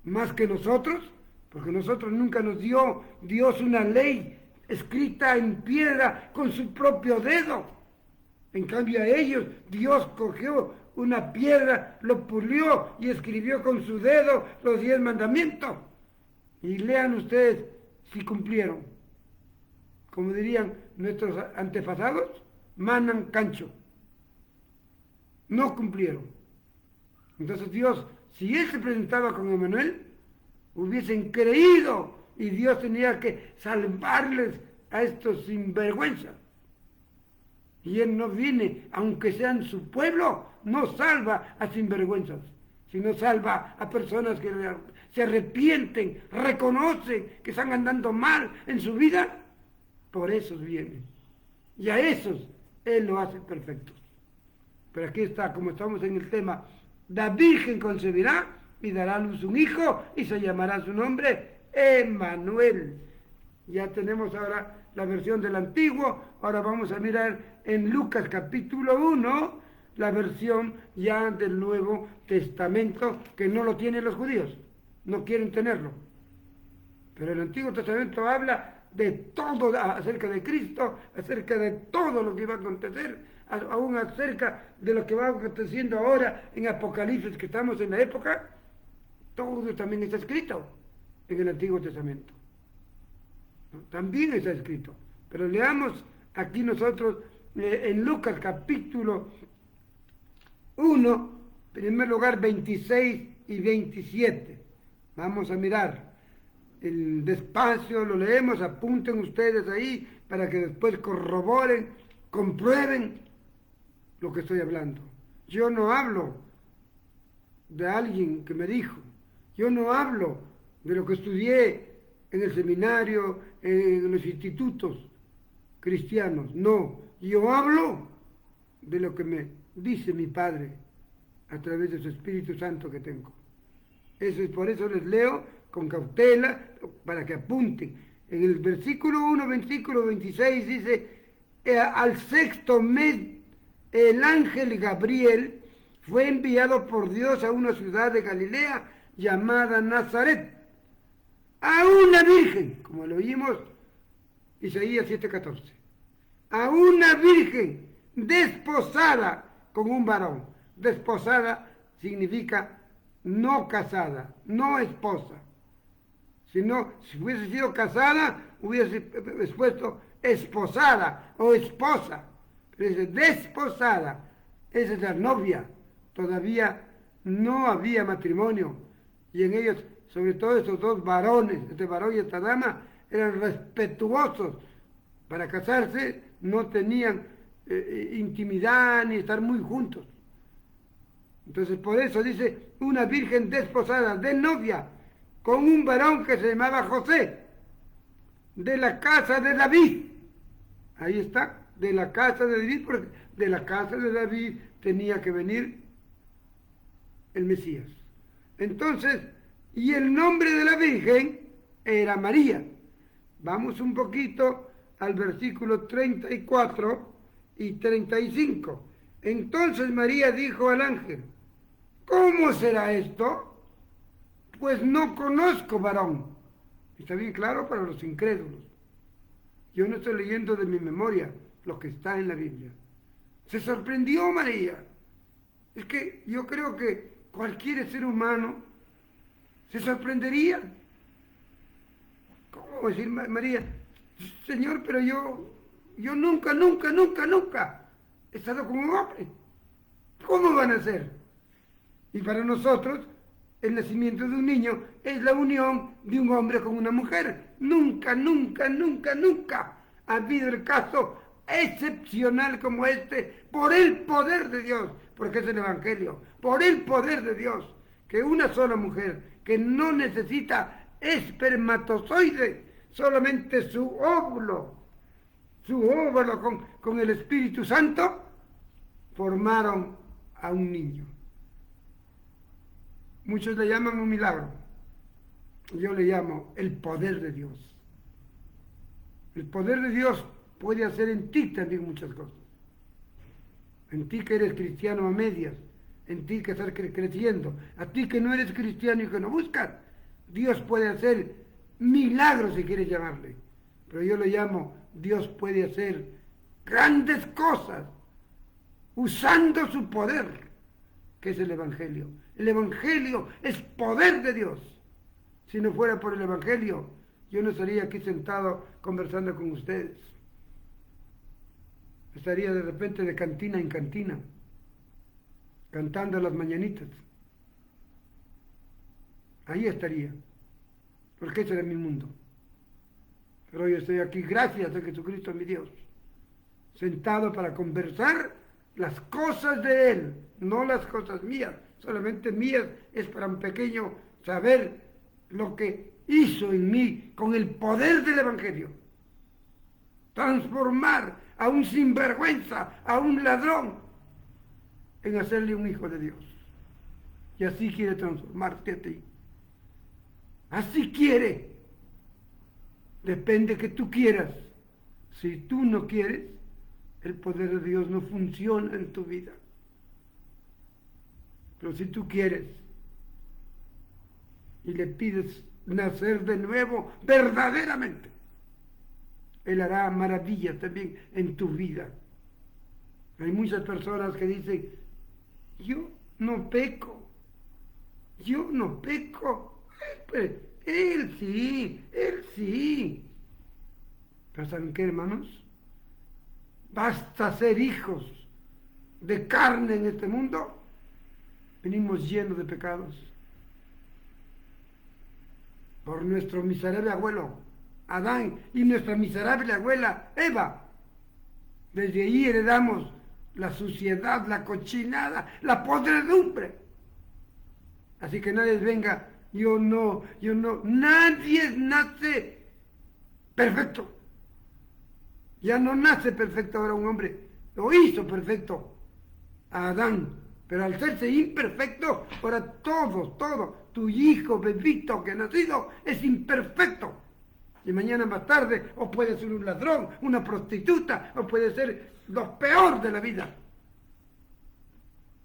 más que nosotros, porque nosotros nunca nos dio Dios una ley escrita en piedra con su propio dedo. En cambio a ellos Dios cogió una piedra, lo pulió y escribió con su dedo los 10 mandamientos. Y lean ustedes si cumplieron. Como dirían nuestros antepasados, manan cancho. No cumplieron. Entonces Dios, si Él se presentaba con Emmanuel, hubiesen creído y Dios tenía que salvarles a estos sinvergüenzas. Y Él no viene, aunque sean su pueblo, no salva a sinvergüenzas, sino salva a personas que se arrepienten, reconocen que están andando mal en su vida, por esos viene. Y a esos Él lo hace perfectos. Pero aquí está, como estamos en el tema, la Virgen concebirá y dará a luz un hijo y se llamará su nombre Emmanuel. Ya tenemos ahora la versión del Antiguo, ahora vamos a mirar en Lucas capítulo 1, la versión ya del Nuevo Testamento, que no lo tienen los judíos, no quieren tenerlo. Pero el Antiguo Testamento habla de todo acerca de Cristo, acerca de todo lo que iba a acontecer, aún acerca de lo que va aconteciendo ahora en Apocalipsis, que estamos en la época. Todo también está escrito en el Antiguo Testamento. ¿No? También está escrito. Pero leamos aquí nosotros en Lucas capítulo 1, en primer lugar 26 y 27. Vamos a mirar. Despacio lo leemos, apunten ustedes ahí para que después corroboren, comprueben lo que estoy hablando. Yo no hablo de alguien que me dijo. Yo no hablo de lo que estudié en el seminario, en los institutos cristianos, no. Yo hablo de lo que me dice mi Padre a través de su Espíritu Santo que tengo. Eso es, por eso les leo con cautela para que apunten. En el versículo 1, versículo 26 dice, al 6º mes el ángel Gabriel fue enviado por Dios a una ciudad de Galilea llamada Nazaret, a una virgen, como lo oímos Isaías 7:14, a una virgen desposada con un varón. Desposada significa no casada, no esposa. Si hubiese sido casada, hubiese puesto esposada o esposa. Pero dice desposada, esa es la novia. Todavía no había matrimonio. Y en ellos, sobre todo estos dos varones, este varón y esta dama, eran respetuosos. Para casarse no tenían intimidad ni estar muy juntos. Entonces por eso dice una virgen desposada, de novia, con un varón que se llamaba José, de la casa de David. Ahí está, de la casa de David, porque de la casa de David tenía que venir el Mesías. Entonces, y el nombre de la virgen era María. Vamos un poquito al versículo 34 y 35. Entonces María dijo al ángel: ¿cómo será esto? Pues no conozco varón. Está bien claro para los incrédulos. Yo no estoy leyendo de mi memoria lo que está en la Biblia. Se sorprendió María. Es que yo creo que cualquier ser humano se sorprendería. ¿Cómo decir María? Señor, pero yo nunca he estado con un hombre. ¿Cómo van a ser? Y para nosotros, el nacimiento de un niño es la unión de un hombre con una mujer. Nunca ha habido el caso excepcional como este, por el poder de Dios, porque es el Evangelio, por el poder de Dios, que una sola mujer, que no necesita espermatozoide, solamente su óvulo con el Espíritu Santo, formaron a un niño. Muchos le llaman un milagro. Yo le llamo el poder de Dios. El poder de Dios puede hacer en ti también muchas cosas. En ti que eres cristiano a medias, en ti que estás creciendo, a ti que no eres cristiano y que no buscas, Dios puede hacer milagros si quieres llamarle. Pero yo le llamo, Dios puede hacer grandes cosas usando su poder, que es el Evangelio. El Evangelio es poder de Dios. Si no fuera por el Evangelio, yo no estaría aquí sentado conversando con ustedes. Estaría de repente de cantina en cantina, cantando las mañanitas. Ahí estaría, porque ese era mi mundo. Pero hoy estoy aquí gracias a Jesucristo mi Dios, sentado para conversar las cosas de Él, no las cosas mías, solamente mías es para un pequeño saber lo que hizo en mí con el poder del Evangelio. Transformar a un sinvergüenza, a un ladrón, en hacerle un hijo de Dios. Y así quiere transformarte a ti. Así quiere. Depende que tú quieras. Si tú no quieres, el poder de Dios no funciona en tu vida. Pero si tú quieres y le pides nacer de nuevo verdaderamente, Él hará maravillas también en tu vida. Hay muchas personas que dicen: yo no peco. Pues, Él sí. Pero ¿saben qué, hermanos? Basta ser hijos de carne en este mundo. Venimos llenos de pecados. Por nuestro miserable abuelo, Adán, y nuestra miserable abuela, Eva. Desde ahí heredamos la suciedad, la cochinada, la podredumbre. Así que nadie venga, yo no, nadie nace perfecto. Ya no nace perfecto ahora un hombre, lo hizo perfecto a Adán, pero al serse imperfecto, ahora todo, tu hijo, bebito que ha nacido, es imperfecto. Y mañana más tarde, o puede ser un ladrón, una prostituta, o puede ser lo peor de la vida.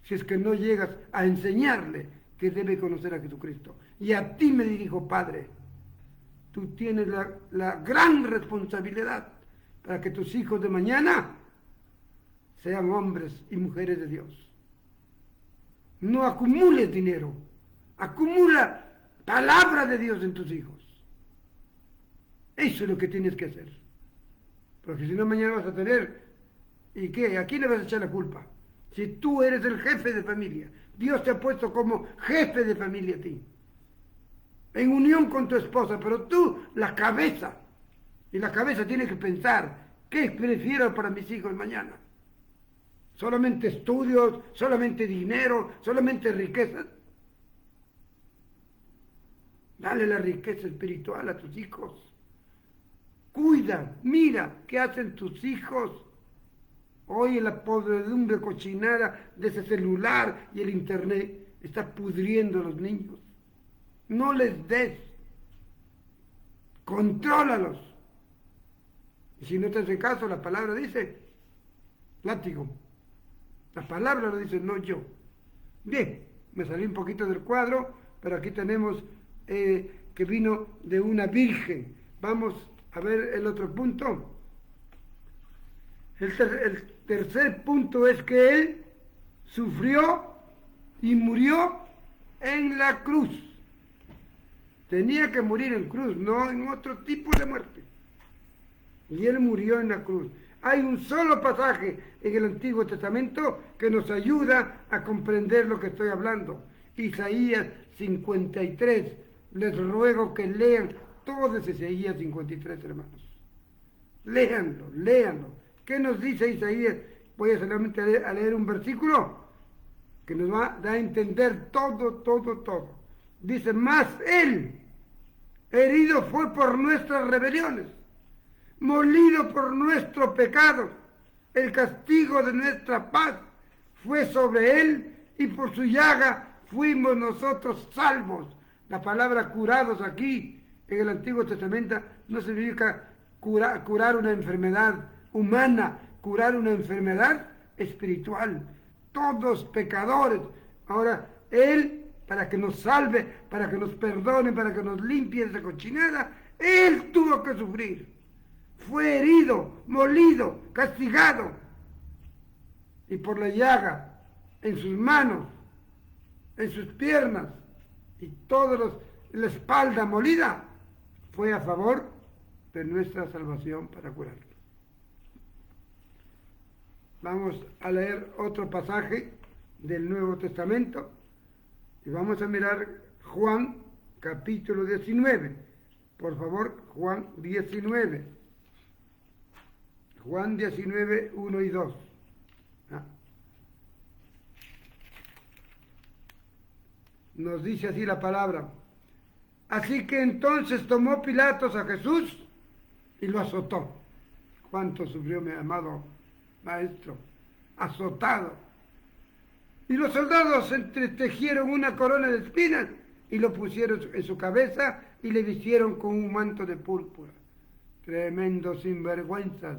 Si es que no llegas a enseñarle que debe conocer a Jesucristo. Y a ti me dirijo, Padre. tú tienes la gran responsabilidad para que tus hijos de mañana sean hombres y mujeres de Dios. No acumules dinero, acumula palabra de Dios en tus hijos. Eso es lo que tienes que hacer. Porque si no, mañana vas a tener, ¿y qué? ¿A quién le vas a echar la culpa? Si tú eres el jefe de familia, Dios te ha puesto como jefe de familia a ti, en unión con tu esposa, pero tú la cabeza, y la cabeza tiene que pensar, ¿qué prefiero para mis hijos mañana? ¿Solamente estudios, solamente dinero, solamente riqueza? Dale la riqueza espiritual a tus hijos. Cuida, mira qué hacen tus hijos. Hoy la podredumbre cochinada de ese celular y el internet está pudriendo a los niños. No les des. Contrólalos. Y si no te hace caso, la palabra dice látigo. La palabra lo dice, no yo. Bien, me salí un poquito del cuadro, pero aquí tenemos que vino de una virgen. Vamos a ver el otro punto. El tercer punto es que él sufrió y murió en la cruz. Tenía que morir en cruz, no en otro tipo de muerte. Y él murió en la cruz. Hay un solo pasaje en el Antiguo Testamento que nos ayuda a comprender lo que estoy hablando. Isaías 53. Les ruego que lean todo Isaías 53, hermanos. Léanlo, léanlo. ¿Qué nos dice Isaías? Voy a solamente a leer un versículo que nos va a dar a entender todo. Dice, mas él herido fue por nuestras rebeliones, molido por nuestro pecado, el castigo de nuestra paz fue sobre él y por su llaga fuimos nosotros salvos. La palabra curados aquí en el Antiguo Testamento no significa curar una enfermedad humana, curar una enfermedad espiritual. Todos pecadores. Ahora, él, para que nos salve, para que nos perdone, para que nos limpie de esa cochinada, él tuvo que sufrir. Fue herido, molido, castigado. Y por la llaga en sus manos, en sus piernas y toda la espalda molida, fue a favor de nuestra salvación para curarnos. Vamos a leer otro pasaje del Nuevo Testamento y vamos a mirar Juan capítulo 19. Por favor, Juan 19. Juan 19, 1 y 2. Nos dice así la palabra. Así que entonces tomó Pilatos a Jesús y lo azotó. ¿Cuánto sufrió mi amado maestro? Azotado. Y los soldados entretejieron una corona de espinas y lo pusieron en su cabeza y le vistieron con un manto de púrpura. Tremendos sinvergüenzas.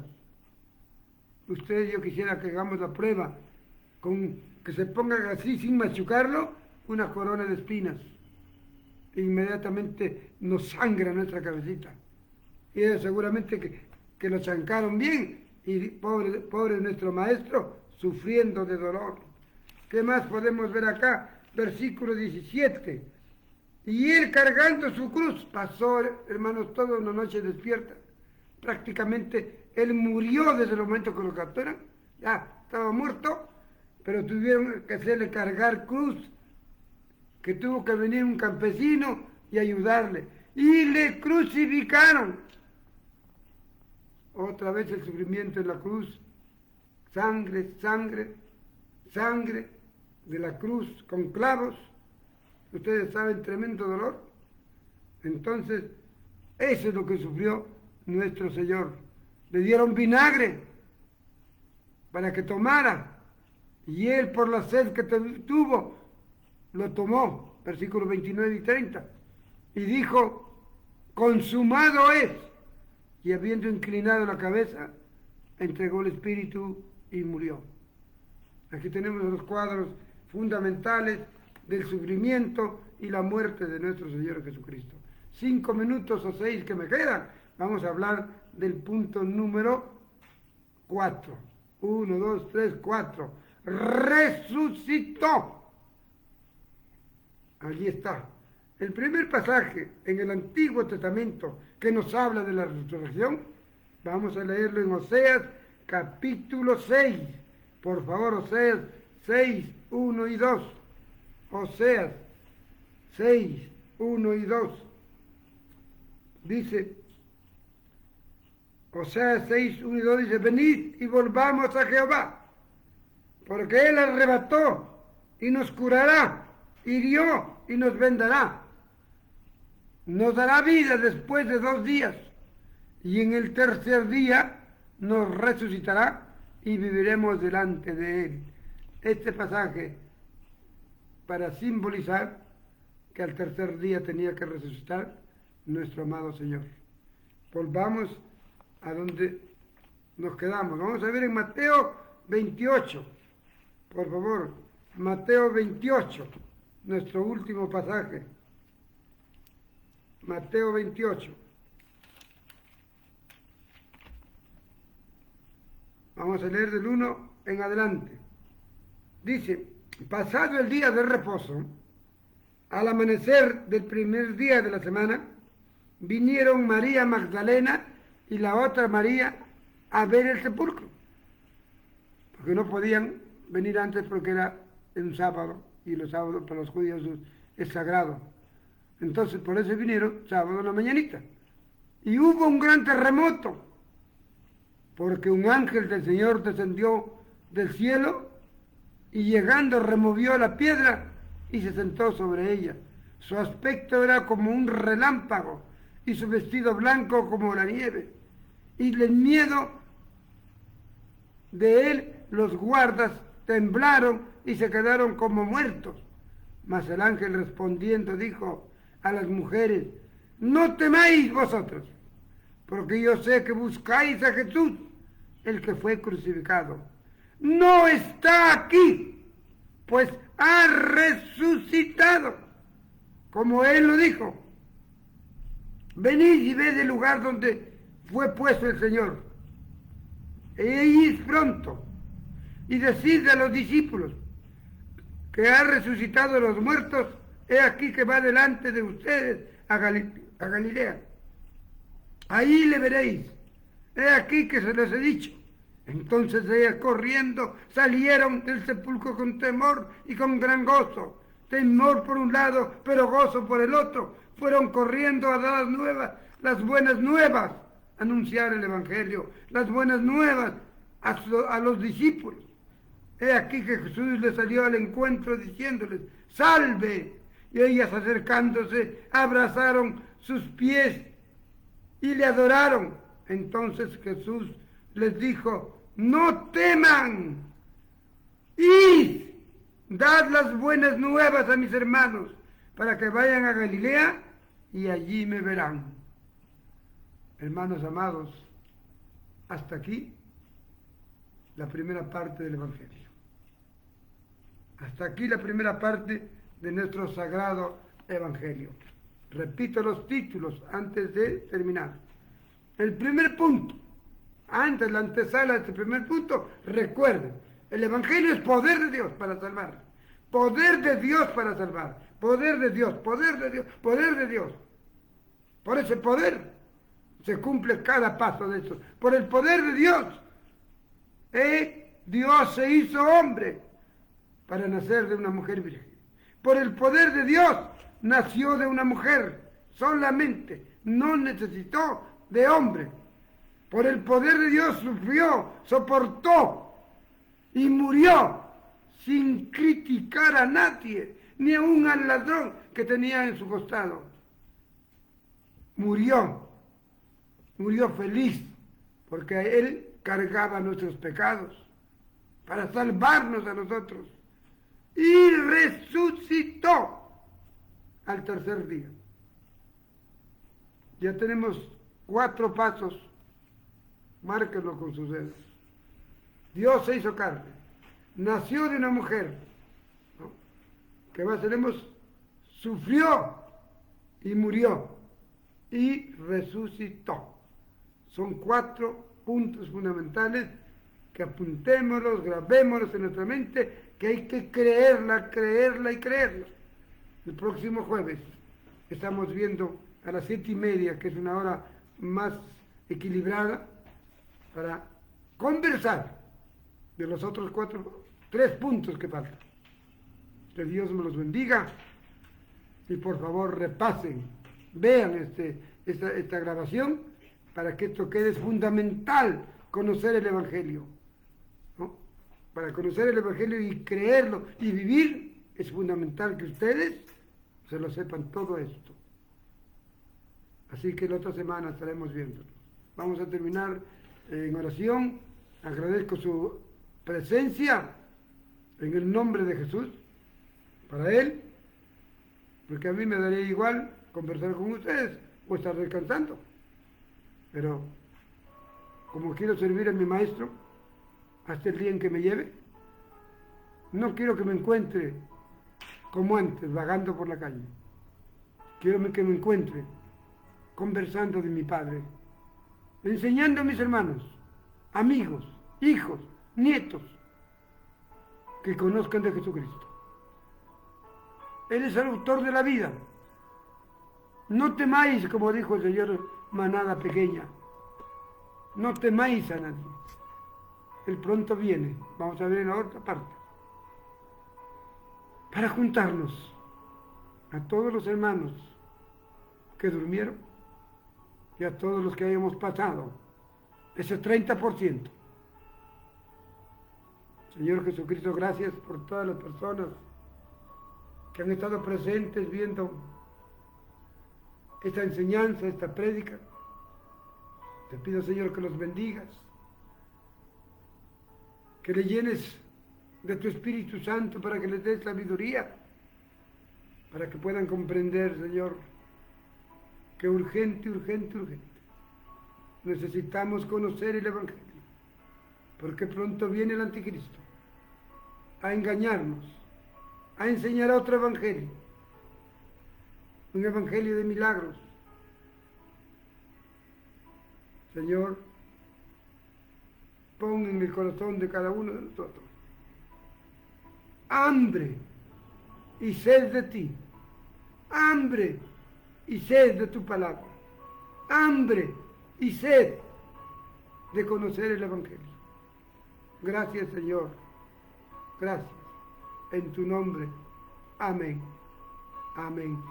Ustedes, yo quisiera que hagamos la prueba, con que se pongan así sin machucarlo, una corona de espinas. Inmediatamente nos sangra nuestra cabecita. Y seguramente que lo chancaron bien, y pobre nuestro maestro, sufriendo de dolor. ¿Qué más podemos ver acá? Versículo 17. Y él cargando su cruz, pasó, hermanos, toda una noche despierta. Prácticamente él murió desde el momento que lo capturan. Ya, estaba muerto, pero tuvieron que hacerle cargar cruz, que tuvo que venir un campesino y ayudarle. Y le crucificaron. Otra vez el sufrimiento en la cruz. Sangre de la cruz con clavos. Ustedes saben, tremendo dolor. Entonces, eso es lo que sufrió nuestro Señor. Le dieron vinagre para que tomara. Y él, por la sed que tuvo, lo tomó. Versículos 29 y 30. Y dijo, consumado es. Y habiendo inclinado la cabeza, entregó el espíritu y murió. Aquí tenemos los cuadros fundamentales del sufrimiento y la muerte de nuestro Señor Jesucristo. 5 minutos o 6 que me quedan, vamos a hablar del punto número 4. 1, 2, 3, 4. Resucitó. Allí está. El primer pasaje en el Antiguo Testamento que nos habla de la resurrección, vamos a leerlo en Oseas capítulo 6. Por favor, Oseas 6, 1 y 2. Oseas 6, 1 y 2. Dice, Oseas 6, 1 y 2 dice, venid y volvamos a Jehová, porque Él arrebató y nos curará, hirió y nos vendará. Nos dará vida después de 2 días, y en el tercer día nos resucitará y viviremos delante de Él. Este pasaje para simbolizar que al tercer día tenía que resucitar nuestro amado Señor. Volvamos a donde nos quedamos. Vamos a ver en Mateo 28. Por favor, Mateo 28, nuestro último pasaje. Mateo 28. Vamos a leer del 1 en adelante. Dice, pasado el día de reposo, al amanecer del primer día de la semana, vinieron María Magdalena y la otra María a ver el sepulcro. Porque no podían venir antes porque era un sábado, y los sábados para los judíos es sagrado. Entonces por eso vinieron sábado en la mañanita. Y hubo un gran terremoto, porque un ángel del Señor descendió del cielo y llegando removió la piedra y se sentó sobre ella. Su aspecto era como un relámpago y su vestido blanco como la nieve. Y del miedo de él los guardas temblaron y se quedaron como muertos. Mas el ángel respondiendo dijo a las mujeres, no temáis vosotros, porque yo sé que buscáis a Jesús, el que fue crucificado. No está aquí, pues ha resucitado, como él lo dijo. Venid y ved el lugar donde fue puesto el Señor. E id pronto y decid a los discípulos que ha resucitado de los muertos, he aquí que va delante de ustedes a Galilea. Ahí le veréis, he aquí que se les he dicho. Entonces ellas corriendo salieron del sepulcro con temor y con gran gozo. Temor por un lado, pero gozo por el otro. Fueron corriendo a dar las buenas nuevas, anunciar el Evangelio, las buenas nuevas a los discípulos. He aquí que Jesús les salió al encuentro diciéndoles, ¡salve! Y ellas acercándose abrazaron sus pies y le adoraron. Entonces Jesús les dijo, no teman, id, dad las buenas nuevas a mis hermanos, para que vayan a Galilea y allí me verán. Hermanos amados, hasta aquí la primera parte del Evangelio. Hasta aquí la primera parte de nuestro sagrado Evangelio. Repito los títulos antes de terminar. El primer punto, antes la antesala de este primer punto, recuerden, el Evangelio es poder de Dios para salvar. Poder de Dios para salvar. Poder de Dios, poder de Dios, poder de Dios. Por ese poder se cumple cada paso de eso. Por el poder de Dios, Dios se hizo hombre para nacer de una mujer virgen. Por el poder de Dios nació de una mujer solamente, no necesitó de hombre. Por el poder de Dios sufrió, soportó y murió sin criticar a nadie, ni aun al ladrón que tenía en su costado. Murió feliz, porque Él cargaba nuestros pecados para salvarnos a nosotros. Y resucitó al tercer día. Ya tenemos 4 pasos, márquenlo con sus dedos. Dios se hizo carne, nació de una mujer, ¿no? ¿Qué más tenemos? Sufrió y murió. y resucitó. Son 4 puntos fundamentales que apuntémoslos, grabémoslos en nuestra mente, que hay que creerla, creerla y creerla. El próximo jueves estamos viendo a las 7:30, que es una hora más equilibrada, para conversar de los otros 3 puntos que faltan. Que Dios me los bendiga y por favor repasen, vean esta grabación para que esto quede. Es fundamental conocer el Evangelio, ¿no? Para conocer el Evangelio y creerlo y vivir, es fundamental que ustedes se lo sepan todo esto. Así que la otra semana estaremos viéndolo. Vamos a terminar en oración. Agradezco su presencia en el nombre de Jesús para Él, porque a mí me daría igual conversar con ustedes o estar descansando. Pero como quiero servir a mi Maestro hasta el día en que me lleve, no quiero que me encuentre como antes, vagando por la calle. Quiero que me encuentre conversando de mi Padre, enseñando a mis hermanos, amigos, hijos, nietos, que conozcan de Jesucristo. Él es el autor de la vida. No temáis, como dijo el Señor, manada pequeña. No temáis a nadie. Él pronto viene. Vamos a ver en la otra parte. Para juntarnos a todos los hermanos que durmieron y a todos los que hayamos pasado ese 30%. Señor Jesucristo, gracias por todas las personas que han estado presentes viendo esta enseñanza, esta prédica. Te pido, Señor, que los bendigas, que le llenes de tu Espíritu Santo para que les des sabiduría, para que puedan comprender, Señor, que urgente necesitamos conocer el Evangelio, porque pronto viene el Anticristo a engañarnos, a enseñar a otro Evangelio, un Evangelio de milagros. Señor, pon en el corazón de cada uno de nosotros hambre y sed de ti, hambre y sed de tu palabra, hambre y sed de conocer el Evangelio. Gracias, Señor, gracias, en tu nombre, amén, amén.